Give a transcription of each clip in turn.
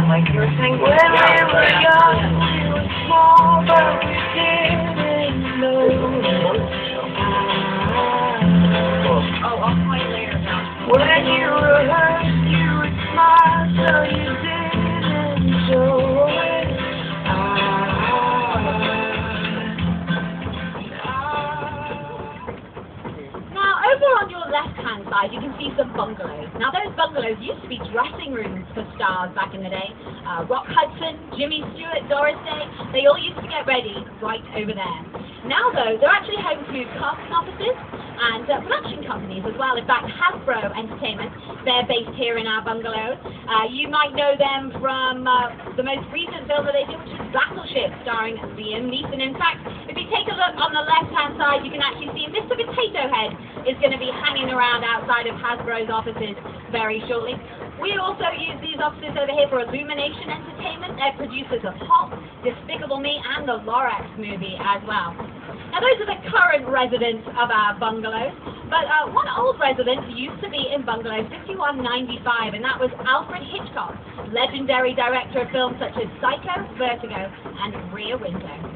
like you were saying, when we were young, we were small, but we didn't know. I'll play later now. When you were hurt, you would smile, so you didn't show it. Now, over on your left-hand side, you can see some bungalows. Now, those bungalows used to be dressing rooms for stars back in the day. Rock Hudson, Jimmy Stewart, Doris Day, they all used to get ready right over there. Now, though, they're actually home to casting offices and production companies as well. In fact, Hasbro Entertainment, they're based here in our bungalow. You might know them from the most recent film that they did, which is Battleship, starring Liam Neeson. In fact, if you take a look on the left-hand side, you can actually see Mr. Potato Head is going to be hanging around outside of Hasbro's offices very shortly. We also use these offices over here for Illumination Entertainment. They're producers of Hop, Despicable Me, and the Lorax movie as well. Now, those are the current residents of our bungalows, but one old resident used to be in bungalow 5195, and that was Alfred Hitchcock, legendary director of films such as Psycho, Vertigo, and Rear Window.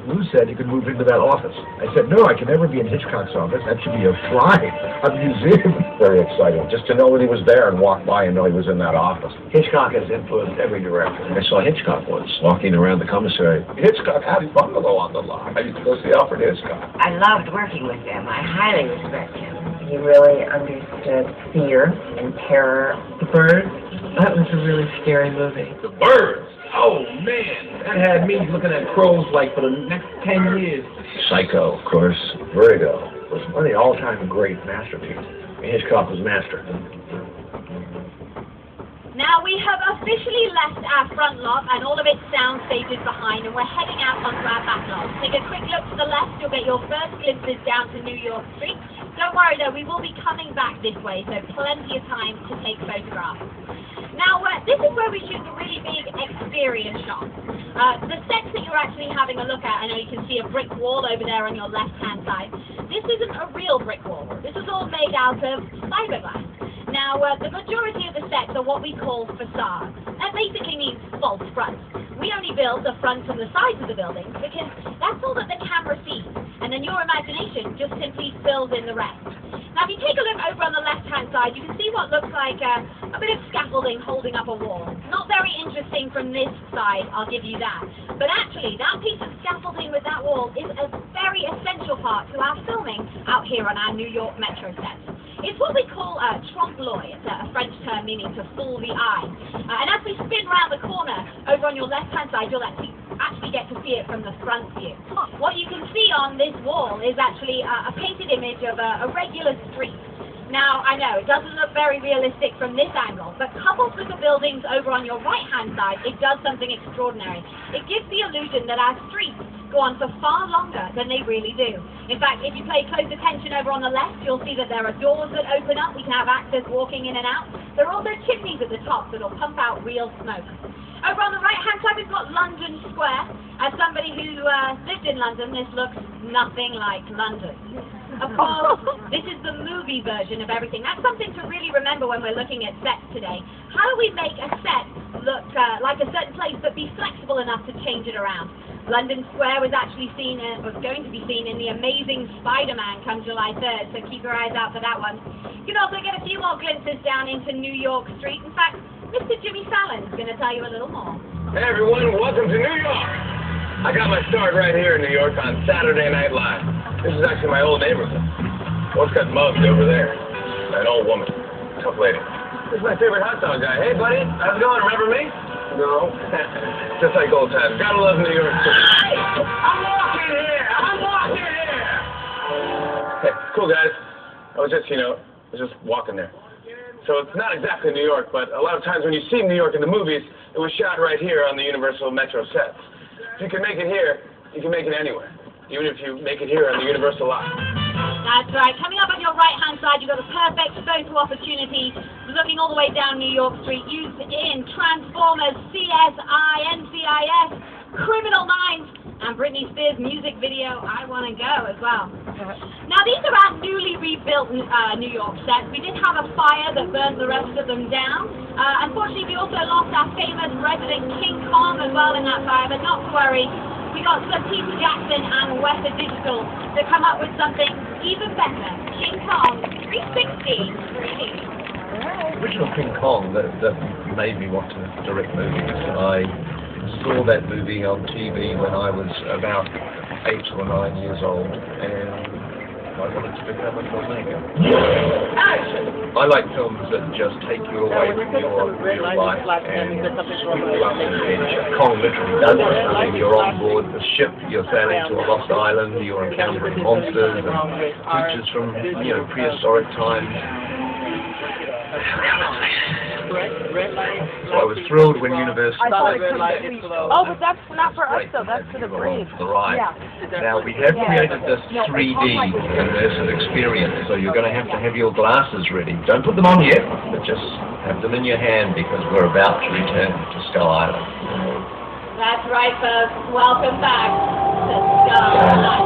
Lou said you could move into that office. I said, no, I can never be in Hitchcock's office. That should be a shrine, a museum. Very exciting, just to know that he was there and walk by and know he was in that office. Hitchcock has influenced every director. I saw Hitchcock once, walking around the commissary. Hitchcock had his bungalow on the lot. I used to go see Alfred Hitchcock. I loved working with him. I highly respect him. He really understood fear and terror. The Birds, that was a really scary movie. The Birds? Oh, man, that had me looking at crows like for the next 10 years. Psycho, of course. Vertigo was one of the all-time great masterpieces. Hitchcock was master. Now, we have officially left our front lot and all of its sound stages behind, and we're heading out onto our back lot. Take a quick look to the left, you'll get your first glimpses down to New York Street. Don't worry though, we will be coming back this way, so plenty of time to take photographs. Now, this is where we shoot the really big experience shots. The sets that you're actually having a look at, I know you can see a brick wall over there on your left-hand side. This isn't a real brick wall. This is all made out of fiberglass. Now, the majority of the sets are what we call facades. That basically means false fronts. We only build the fronts and the sides of the buildings because that's all that the camera sees, and then your imagination just simply fills in the rest. Now, if you take a look over on the left-hand side, you can see what looks like a bit of scaffolding holding up a wall. Not very interesting from this side, I'll give you that. But actually, that piece of scaffolding with that wall is a very essential part to our filming out here on our New York Metro set. It's what we call trompe-l'oeil. It's a French term meaning to fool the eye. And as we spin round the corner over on your left-hand side, you'll actually get to see it from the front view. What you can see on this wall is actually a painted image of a regular street. Now, I know, it doesn't look very realistic from this angle, but coupled with the buildings over on your right-hand side, it does something extraordinary. It gives the illusion that our streets go on for far longer than they really do. In fact, if you pay close attention over on the left, you'll see that there are doors that open up. We can have actors walking in and out. There are also chimneys at the top that will pump out real smoke. Over on the right-hand side, we've got London Square. As somebody who lived in London, this looks nothing like London. Of course, this is the movie version of everything. That's something to really remember when we're looking at sets today. How do we make a set look like a certain place, but be flexible enough to change it around? London Square was actually seen, was going to be seen in The Amazing Spider-Man come July 3rd, so keep your eyes out for that one. You can also get a few more glimpses down into New York Street. In fact, Mr. Jimmy Fallon's going to tell you a little more. Hey everyone, welcome to New York! I got my start right here in New York on Saturday Night Live. This is actually my old neighborhood. Once got mugged over there. An old woman. Tough lady. This is my favorite hot dog guy. Hey buddy, how's it going? Remember me? No. Just like old times. Gotta love New York City. Hey! I'm walking here! I'm walking here! Hey, cool guys. I was just walking there. So it's not exactly New York, but a lot of times when you see New York in the movies, it was shot right here on the Universal Metro sets. If you can make it here, you can make it anywhere. Even if you make it here on the Universal lot. That's right. Coming up on your right-hand side, you've got the perfect photo opportunity. Looking all the way down New York Street, used in Transformers, CSI, NCIS, Criminal Minds, and Britney Spears' music video, I Wanna Go, as well. Now, these are our newly rebuilt New York sets. We did have a fire that burned the rest of them down. Unfortunately, we also lost our famous resident King Kong as well in that fire, but not to worry. We got some Peter Jackson and Weta Digital to come up with something even better. King Kong 360 3D. Original King Kong that made me want to direct movies. I saw that movie on TV when I was about 8 or 9 years old, and I wanted to become a filmmaker. I like films that just take you away from your real life and sweep you up an adventure. Kong literally does something. You're on board the ship, you're sailing to a lost island, you're encountering monsters and creatures from, prehistoric times. So I was thrilled when Universal said, oh, but that's not for us though, that's for the Braves. The ride. Now we have created this 3D immersive experience, so you're going to have your glasses ready. Don't put them on yet, but just have them in your hand because we're about to return to Skull Island. That's right, folks. Welcome back to Skull Island.